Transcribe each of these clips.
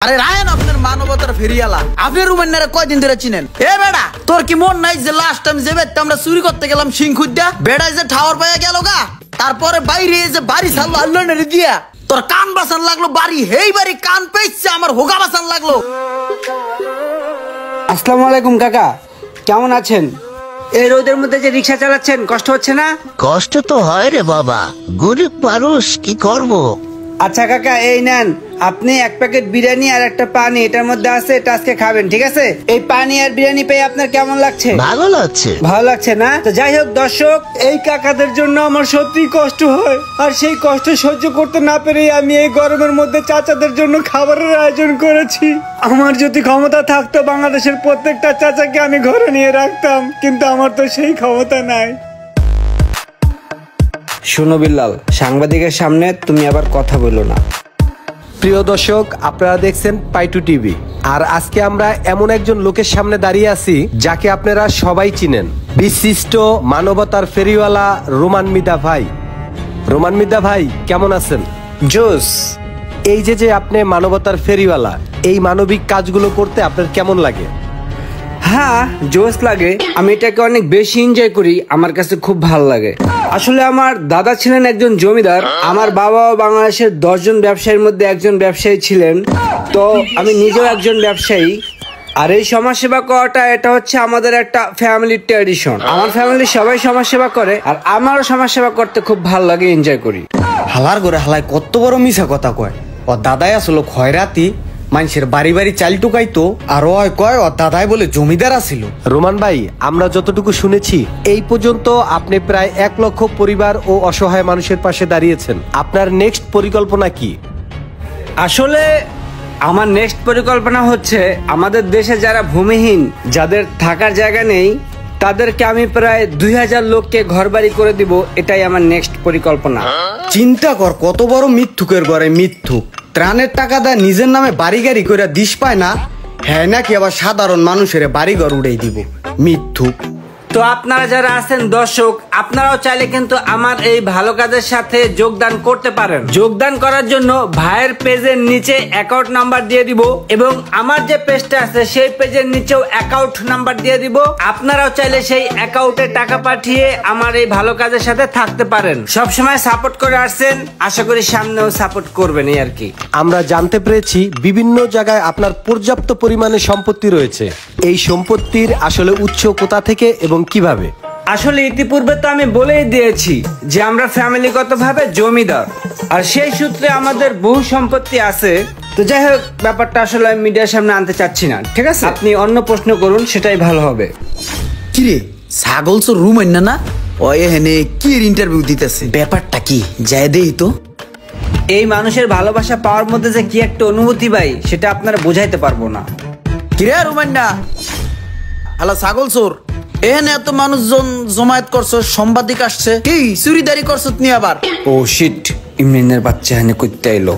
আরে রায়ন আপনার মানবতার ফেরিয়ালা আপনি রুমেন্নারে কয়দিন ধরে চিনেন? এ বেড়া তোর কি মন নাই যে লাস্ট টাইম যে বেটা আমরা চুরি করতে গেলাম সিংখুদ্দা বেড়ায় যে টাওয়ার পাইয়া গেল গা তারপরে বাইরে যে বাড়ি ছাড়লো আল্লাহনের দিয়া তোর কান বাসান লাগলো বাড়ি হেই বাড়ি কান পেয়েছে আমার হোগা বাসান লাগলো। আসসালামু আলাইকুম কাকা, কেমন আছেন? এই রোদের মধ্যে যে রিক্সা চালাচ্ছেন কষ্ট হচ্ছে না? কষ্ট তো হয় রে বাবা, গরিব মানুষ কি করব। আচ্ছা কাকা এই নেন, আপনি এক প্যাকেট বিরিয়ানি আর একটা পানি এটার মধ্যে আছে, এটা আজকে খাবেন ঠিক আছে? এই পানি আর বিরিয়ানি পেয়ে আপনার কেমন লাগছে? ভালো লাগছে। ভালো লাগছে না? তো যাই হোক দর্শক, এই কাকাদের জন্য আমার সত্যি কষ্ট হয়, আর সেই কষ্ট সহ্য করতে না পেরে আমি এই গরমের মধ্যে চাচাদের জন্য খাবারের আয়োজন করেছি। আমার যদি ক্ষমতা থাকতো বাংলাদেশের প্রত্যেকটা চাচাকে আমি ঘরে নিয়ে রাখতাম, কিন্তু আমার তো সেই ক্ষমতা নাই। শোনো বিল্লাল, সাংবাদিকের সামনে তুমি আবার কথা বলো না। প্রিয় দর্শক, আপনারা দেখছেন পাইটু টিভি, আর আজকে আমরা এমন একজন লোকের সামনে দাঁড়িয়ে আছি যাকে আপনারা সবাই চিনেন, বিশিষ্ট মানবতার ফেরিওয়ালা রোমান মিদা ভাই। রোমান মিদা ভাই কেমন আছেন? জোস। এই যে আপনি মানবতার ফেরিওয়ালা, এই মানবিক কাজগুলো করতে আপনার কেমন লাগে? হ্যাঁ জোস লাগে, আমি এটাকে অনেক বেশি এনজয় করি, আমার কাছে খুব ভালো লাগে। আসলে আমার দাদা ছিলেন একজন জমিদার, আমার বাবাও বাংলাদেশের 10 জন ব্যবসায়ীর মধ্যে একজন ব্যবসায়ী ছিলেন, তো আমি নিজেও একজন ব্যবসায়ী। আর এই সমাজসেবা করাটা এটা হচ্ছে আমাদের একটা ফ্যামিলির ট্র্যাডিশন। আমার ফ্যামিলির সবাই সমাজসেবা করে, আর আমারও সমাজসেবা করতে খুব ভালো লাগে, এনজয় করি। হালার করে হালাই কত বড় মিশা কথা কয়। ও দাদাই আসলো খয়রাতি, মানুষের বাড়ি বাড়ি চাল টুকাইতো, আর ওই কয় ও দাদাই বলে জমিদার আছিল। রোমান ভাই, আমরা যতটুকু শুনেছি এই পর্যন্ত আপনি প্রায় 1 লক্ষ পরিবার ও অসহায় মানুষের পাশে দাঁড়িয়েছেন। আপনার নেক্সট পরিকল্পনা কি? আসলে আমার নেক্সট পরিকল্পনা হচ্ছে আমাদের দেশে যারা ভূমিহীন, যাদের থাকার জায়গা নেই, তাদেরকে আমি প্রায় 2000 লোককে ঘরবাড়ি করে দিব, এটাই আমার নেক্সট পরিকল্পনা। চিন্তা কর কত বড় মিথ্যুকের ঘরে মিথ্যুক, ত্রাণের টাকা দেয় নিজের নামে বাড়ি গাড়ি করে দিস পায় না, হ্যাঁ নাকি আবার সাধারণ মানুষের বাড়িঘর উড়াই দিব, মিথ্যুক। তো আপনারা যারা আছেন দর্শক, আপনারাও চাইলে কিন্তু আমার এই ভালো কাজের সাথে যোগদান করতে পারেন। যোগদান করার জন্য ভাইয়ের পেজের নিচে অ্যাকাউন্ট নাম্বার দিয়ে দিব, এবং আমার যে পেজটা আছে সেই পেজের নিচেও অ্যাকাউন্ট নাম্বার দিয়ে দিব। আপনারাও চাইলে সেই অ্যাকাউন্টে টাকা পাঠিয়ে আমার এই ভালো কাজের সাথে থাকতে পারেন। সবসময় সাপোর্ট করে আসছেন, আশা করি সামনেও সাপোর্ট করবেন, এই আর কি। আমরা জানতে পেরেছি বিভিন্ন জায়গায় আপনার পর্যাপ্ত পরিমাণে সম্পত্তি রয়েছে। এই সম্পত্তির আসলে উৎস কোথা থেকে এবং কিভাবে? আসলে ইতিপূর্বে তো আমি বলেই দিয়েছি যে আমরা ফ্যামিলিগতভাবে জমিদার, আর সেই সূত্রে আমাদের বহু সম্পত্তি আছে। তো যাই হোক, ব্যাপারটা আসলে আমি মিডিয়ার সামনে আনতে চাচ্ছি না, ঠিক আছে? আপনি অন্য প্রশ্ন করুন, সেটাই ভালো হবে। কিরে ছাগল চোর রুমেন্না না ও এখানে কি ইন্টারভিউ দিতেছে, ব্যাপারটা কি যায় দেই তো। এই মানুষের ভালোবাসা পাওয়ার মধ্যে যে কি একটা অনুভূতি ভাই, সেটা আপনারা বোঝাইতে পারবো না। কিরে রুমেন্না, হ্যালো ছাগল চোর, এখানে এত মানুষজন জমায়েত করছো, সাংবাদিক আসছে, কি চুরিদারি করছো নি আবার? ও শিট, ইমরানের বাচ্চা এখানে করতে এলো,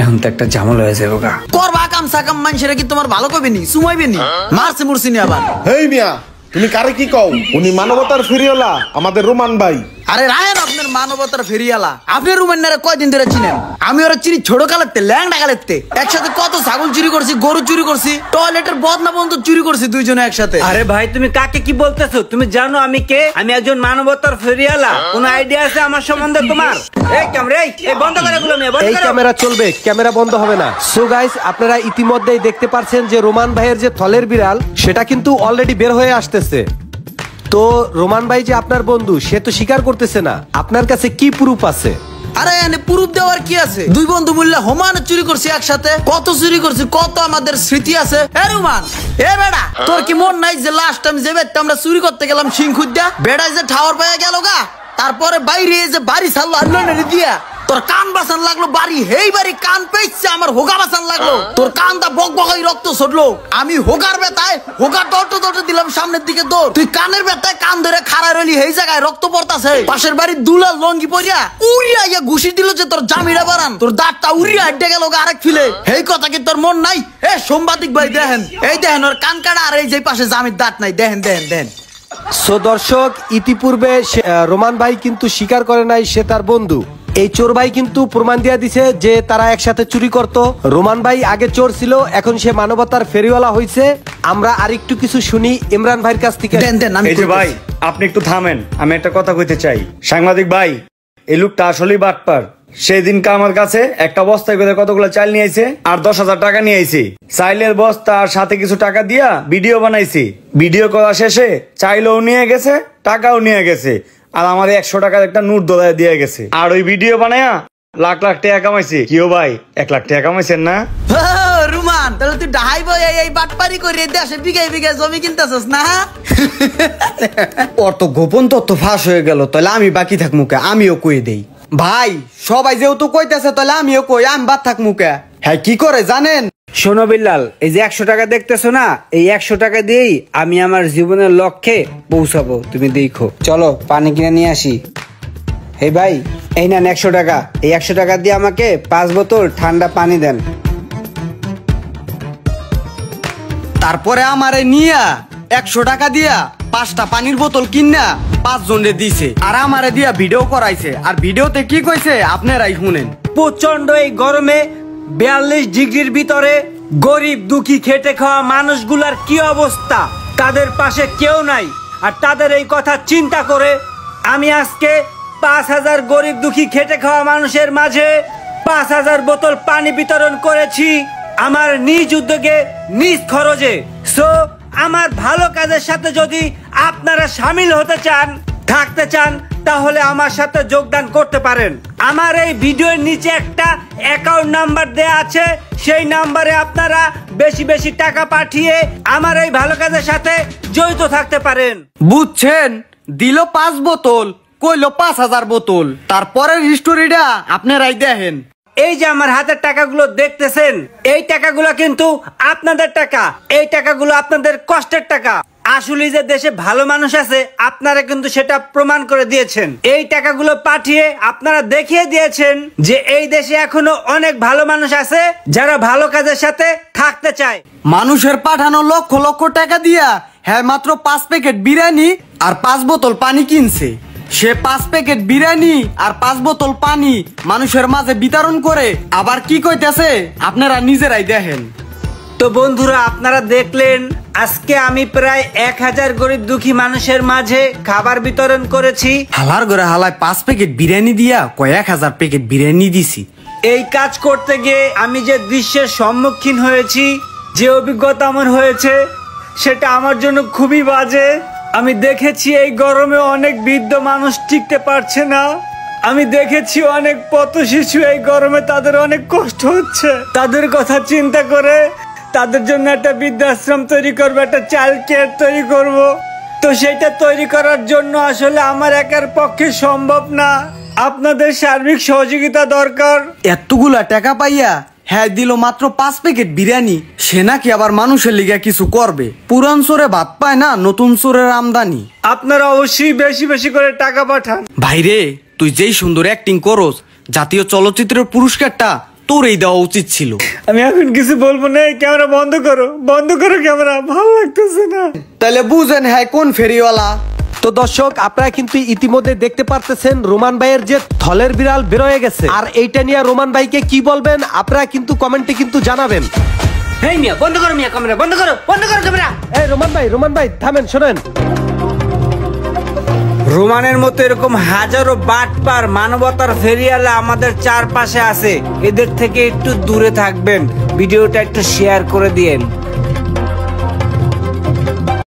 এখন তো একটা ঝামেলা হয়ে যাবে গা। করবা কাম সাকাম মানুষেরা কি তোমার ভালো কবে নি, সুমাইবে নি, মারছে মুরছি নি আবার। হেই মিয়া, তুমি কারে কি কও? উনি মানবতার ফেরিওয়ালা আমাদের রোমান ভাই। আরে রায়ন আপনার মানবতার ফেরিয়ালা আপনি রুমেন্নারে কয়দিন ধরে চিনেন? আমি ওরা চিনি ছোট কালেতে, ল্যাংডা কালেতে, একসাথে কত ছাগল চুরি করছি, গরু চুরি করছি, টয়লেটের বদনা বন্ধ চুরি করছি দুইজনে একসাথে। আরে ভাই তুমি কাকে কি বলতেছো? তুমি জানো আমি কে? আমি একজন মানবতার ফেরিয়ালা। কোন আইডিয়া আছে আমার সম্বন্ধে তোমার? এই ক্যামেরা, এই বন্ধ করে এগুলো মেয়ে, বন্ধ এই করো। ক্যামেরা চলবে, ক্যামেরা বন্ধ হবে না। সো গাইস, আপনারা ইতিমধ্যেই দেখতে পাচ্ছেন যে রোমান ভাইয়ের যে থলের বিড়াল, সেটা কিন্তু অলরেডি বের হয়ে আসতেছে। তো রোমান ভাই যে আপনার বন্ধু, সে তো স্বীকার করতেছে না। আপনার কাছে কি প্রুফ আছে? আরে এনে প্রুফ দেওয়ার কি আছে? দুই বন্ধু মিললে হোমানে চুরি করছি একসাথে, কত চুরি করছি, কত আমাদের স্মৃতি আছে। এ রুমান, এ বেড়া তোর কি মন নাই যে লাস্ট টাইম যে বেটা আমরা চুরি করতে গেলাম সিংখুদ্দা বেড়ায় যে টাওয়ার পাইয়া গেল গা তারপরে বাইরে যে বাড়ি ছাড়লো আল্লাহনের দিয়া তোর কান বাসান লাগলো বাড়ি হেই বাড়ি কান পেয়েছে আমার হোগা বাসান লাগলো, তোর কানটা বক বকাই রক্ত ছড়লো। আমি হোগার বেতায় হোগা দৌড়তে দিলাম সামনের দিকে দৌড়, তুই কানের বেতায় কান ধরে খাড়া রইলি, এই জায়গায় রক্ত পড়তাছে। পাশের বাড়ির দুলাল লঙ্গি পরিয়া উড়িয়া ইয়া ঘুষি দিল যে তোর জামিটা বাড়ান, তোর দাঁতটা উড়িয়া আড্ডে গেল আরেক ফিলে। এই কথা কি তোর মন নাই? এ সাংবাদিক ভাই দেখেন, এই দেখেন ওর কান কাটা, আর এই যে পাশে জামির দাঁত নাই, দেখেন দেখেন দেখেন। সো দর্শক, ইতিপূর্বে রোমান ভাই কিন্তু স্বীকার করে নাই সে তার বন্ধু। এই চোর ভাই কিন্তু প্রমাণ দিয়া দিছে যে তারা একসাথে চুরি করত। রোমান ভাই আগে চোর ছিল, এখন সে মানবতার ফেরিওয়ালা হয়েছে। আমরা আরেকটু কিছু শুনি ইমরান ভাইয়ের কাছ থেকে। দেন আমি এই যে ভাই, আপনি একটু থামেন, আমি একটা কথা কইতে চাই। সাংবাদিক ভাই, এই লোকটা আসলেই বাটপার। সেই দিনকে আমার কাছে একটা বস্তায় করে কতগুলো চাল নিয়ে আইছে আর 10,000 টাকা নিয়ে আইছে। চাইলের বস্তা আর সাথে কিছু টাকা দিয়া ভিডিও বানাইছি। ভিডিও করা শেষে চাইলেও নিয়ে গেছে, টাকাও নিয়ে গেছে, আর আমার 100 টাকার একটা নোট দোলায় দিয়ে গেছে। আর ওই ভিডিও বানায়া লাখ লাখ টাকা কামাইছে। কিও ভাই, 1 লাখ টাকা কামাইছেন না? রুমান, তাহলে তুই ডাহাই বই এই বাটপারি করে দেশে বিঘায় বিঘায় জমি কিনতেছস না? ওর তো গোপন তথ্য ফাঁস হয়ে গেল, তাহলে আমি বাকি থাক মুখে, আমিও কয়ে দেই। ভাই সবাই যেহেতু কইতেছে, তাহলে আমিও কই, আমি বাদ থাক মুখে। হ্যাঁ, কি করে জানেন? শোনো বিল্লাল, এই যে 100 টাকা দেখতেছো না, এই 100 টাকা দিয়েই আমি আমার জীবনের লক্ষ্যে পৌঁছাবো। তুমি দেখো, চলো পানি কিনে নিয়ে আসি। এই ভাই, এই নেন 100 টাকা। এই 100 টাকা দিয়ে আমাকে 5 বোতল ঠান্ডা পানি দেন। তারপরে আমারে নিয়া 100 টাকা দিয়া 5টা পানির বোতল কিনা 5 জনে দিছে, আর আমারে দিয়া ভিডিও করাইছে। আর ভিডিওতে কি কইছে আপনারাই শুনেন। প্রচন্ড এই গরমে 42 ডিগ্রির ভিতরে গরিব দুঃখী খেটে খাওয়া মানুষগুলার কি অবস্থা, তাদের পাশে কেউ নাই। আর তাদের এই কথা চিন্তা করে আমি আজকে 5000 গরিব দুঃখী খেটে খাওয়া মানুষের মাঝে 5000 বোতল পানি বিতরণ করেছি আমার নিজ উদ্যোগে, নিজ খরচে। সো আমার ভালো কাজের সাথে যদি আপনারা সামিল হতে চান, থাকতে চান, তাহলে আমার সাথে যোগদান করতে পারেন। আমার এই ভিডিওর নিচে একটা অ্যাকাউন্ট নাম্বার দেয়া আছে, সেই নাম্বারে আপনারা বেশি বেশি টাকা পাঠিয়ে আমার এই ভালো কাজের সাথে জড়িত থাকতে পারেন। বুঝছেন? দিল 5 বোতল, কইলো 5000 বোতল। তারপরের হিস্টোরিটা আপনারাই দেখেন। এই যে আমার হাতের টাকাগুলো দেখতেছেন, এই টাকাগুলো কিন্তু আপনাদের টাকা, এই টাকাগুলো আপনাদের কষ্টের টাকা। আসলে যে দেশে ভালো মানুষ আছে আপনারা কিন্তু সেটা প্রমাণ করে দিয়েছেন। এই টাকাগুলো পাঠিয়ে আপনারা দেখিয়ে দিয়েছেন যে এই দেশে এখনো অনেক ভালো মানুষ আছে যারা ভালো কাজের সাথে থাকতে চায়। মানুষের পাঠানো লক্ষ লক্ষ টাকা দিয়া হ্যাঁ মাত্র 5 প্যাকেট বিরিয়ানি আর 5 বোতল পানি কিনছে। সে 5 প্যাকেট বিরিয়ানি আর 5 বোতল পানি মানুষের মাঝে বিতরণ করে আবার কি কইতেছে আপনারা নিজেরাই দেখেন। তো বন্ধুরা, আপনারা দেখলেন আজকে আমি প্রায় 1000 গরিব দুঃখী মানুষের মাঝে খাবার বিতরণ করেছি। হালার ঘরে হালায় 5 প্যাকেট বিরিয়ানি দিয়া কয়েক 1000 প্যাকেট বিরিয়ানি দিছি। এই কাজ করতে গিয়ে আমি যে দৃশ্যের সম্মুখীন হয়েছি, যে অভিজ্ঞতা আমার হয়েছে, সেটা আমার জন্য খুবই বাজে। আমি দেখেছি এই গরমে অনেক বৃদ্ধ মানুষ টিকতে পারছে না। আমি দেখেছি অনেক পথ শিশু এই গরমে তাদের অনেক কষ্ট হচ্ছে। তাদের কথা চিন্তা করে তাদের জন্য একটা বৃদ্ধাশ্রম তৈরি করবো, একটা চাইল্ড কেয়ার তৈরি করব। তো সেটা তৈরি করার জন্য আসলে আমার একার পক্ষে সম্ভব না, আপনাদের সার্বিক সহযোগিতা দরকার। এতগুলা টাকা পাইয়া হ্যাঁ দিল মাত্র 5 প্যাকেট বিরিয়ানি। সে নাকি আবার মানুষের লিগা কিছু করবে। পুরান চোরে ভাত পায় না, নতুন চোরের আমদানি। আপনারা অবশ্যই বেশি বেশি করে টাকা পাঠান। ভাইরে, তুই যেই সুন্দর অ্যাক্টিং করস, জাতীয় চলচ্চিত্রের পুরস্কারটা তোরই দেওয়া উচিত ছিল। আমি এখন কিছু বলবো না, ক্যামেরা বন্ধ করো, বন্ধ করো ক্যামেরা, ভালো লাগতেছে না। তাহলে বুঝেন হ্যাঁ কোন ফেরিওয়ালা। তো দর্শক, আপনারা কিন্তু ইতিমধ্যে দেখতে পারতেছেন রোমান ভাইয়ের যে থলের বিড়াল বেরোয় গেছে। আর এইটা নিয়ে রোমান ভাইকে কি বলবেন আপনারা কিন্তু কমেন্টে কিন্তু জানাবেন। হেই মিয়া, বন্ধ করো মিয়া, ক্যামেরা বন্ধ করো, বন্ধ করো ক্যামেরা। এই রোমান ভাই থামেন, শোনেন। রোমানের মতো এরকম হাজারো বাটপার মানবতার ফেরিওয়ালা আমাদের চারপাশে আছে, এদের থেকে একটু দূরে থাকবেন। ভিডিওটা একটু শেয়ার করে দিয়েন।